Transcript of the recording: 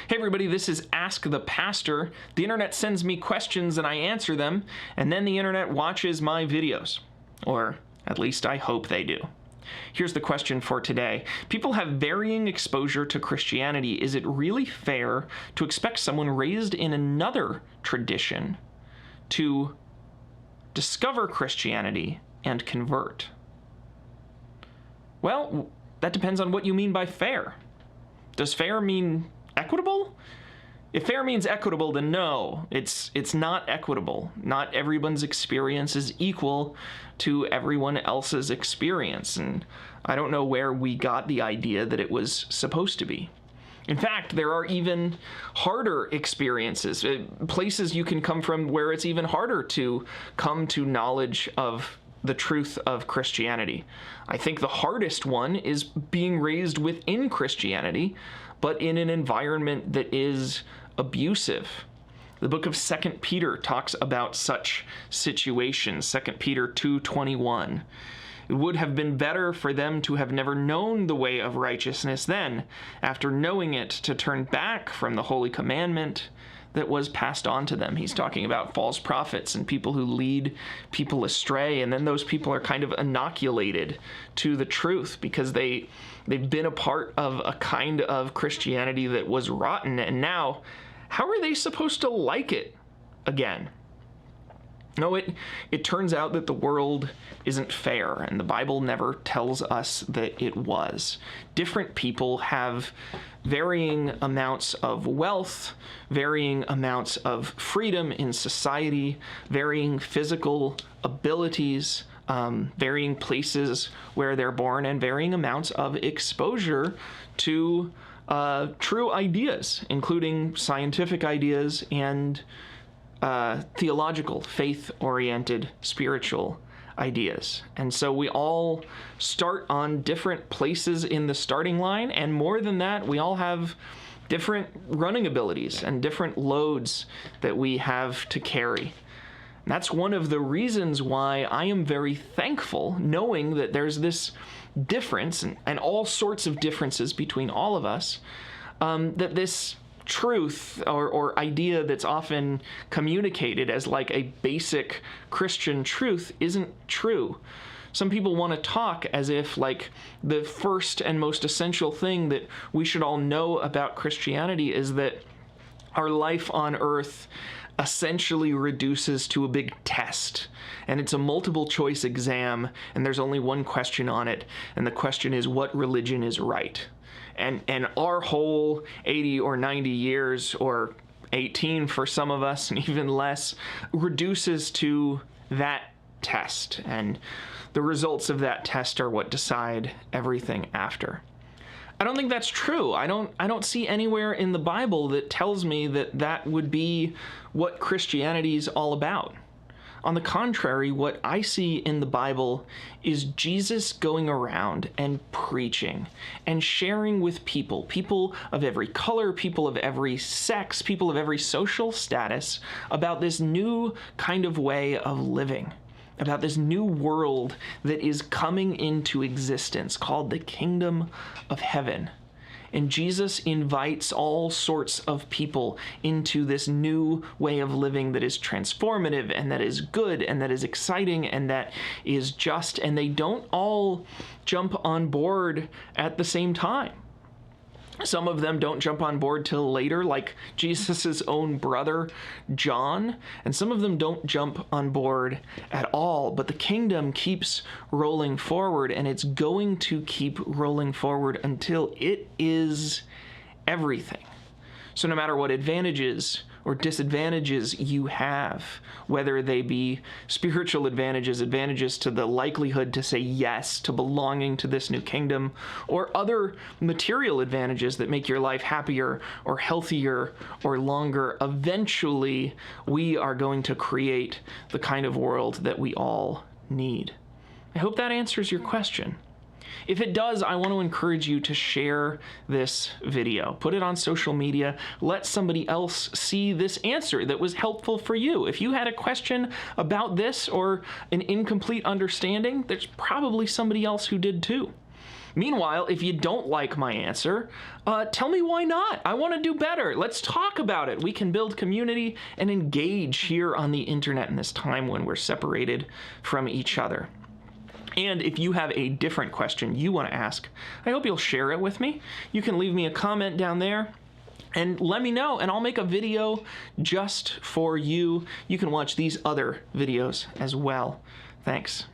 Hey everybody, this is Ask the Pastor. The internet sends me questions and I answer them, and then the internet watches my videos. Or at least I hope they do. Here's the question for today. People have varying exposure to Christianity. Is it really fair to expect someone raised in another tradition to discover Christianity and convert? Well, that depends on what you mean by fair. Does fair mean equitable? If fair means equitable, then no, it's not equitable. Not everyone's experience is equal to everyone else's experience, and I don't know where we got the idea that it was supposed to be. In fact, there are even harder experiences, places you can come from where it's even harder to come to knowledge of the truth of Christianity. I think the hardest one is being raised within Christianity, but in an environment that is abusive. The book of 2 Peter talks about such situations, 2 Peter 2:21. It would have been better for them to have never known the way of righteousness than, after knowing it, to turn back from the holy commandment that was passed on to them. He's talking about false prophets and people who lead people astray, and then those people are kind of inoculated to the truth because they've been a part of a kind of Christianity that was rotten, and now how are they supposed to like it again? No, it turns out that the world isn't fair, and the Bible never tells us that it was. Different people have varying amounts of wealth, varying amounts of freedom in society, varying physical abilities, varying places where they're born, and varying amounts of exposure to true ideas, including scientific ideas and theological, faith-oriented, spiritual ideas. And so we all start on different places in the starting line, and more than that, we all have different running abilities and different loads that we have to carry. And that's one of the reasons why I am very thankful, knowing that there's this difference and all sorts of differences between all of us, that this truth or idea that's often communicated as like a basic Christian truth isn't true. Some people want to talk as if like the first and most essential thing that we should all know about Christianity is that our life on earth essentially reduces to a big test, and it's a multiple choice exam, and there's only one question on it, and the question is, what religion is right? And our whole 80 or 90 years, or 18 for some of us, and even less, reduces to that test. And the results of that test are what decide everything after. I don't think that's true. I don't see anywhere in the Bible that tells me that that would be what Christianity is all about. On the contrary, what I see in the Bible is Jesus going around and preaching and sharing with people of every color, people of every sex, people of every social status, about this new kind of way of living, about this new world that is coming into existence called the kingdom of heaven. And Jesus invites all sorts of people into this new way of living that is transformative and that is good and that is exciting and that is just, and they don't all jump on board at the same time. Some of them don't jump on board till later, like Jesus' own brother, John, and some of them don't jump on board at all, but the kingdom keeps rolling forward, and it's going to keep rolling forward until it is everything. So no matter what advantages or disadvantages you have, whether they be spiritual advantages, advantages to the likelihood to say yes to belonging to this new kingdom, or other material advantages that make your life happier or healthier or longer, eventually we are going to create the kind of world that we all need. I hope that answers your question. If it does, I want to encourage you to share this video. Put it on social media. Let somebody else see this answer that was helpful for you. If you had a question about this or an incomplete understanding, there's probably somebody else who did too. Meanwhile, if you don't like my answer, tell me why not. I want to do better. Let's talk about it. We can build community and engage here on the internet in this time when we're separated from each other. And if you have a different question you want to ask, I hope you'll share it with me. You can leave me a comment down there and let me know, and I'll make a video just for you. You can watch these other videos as well. Thanks.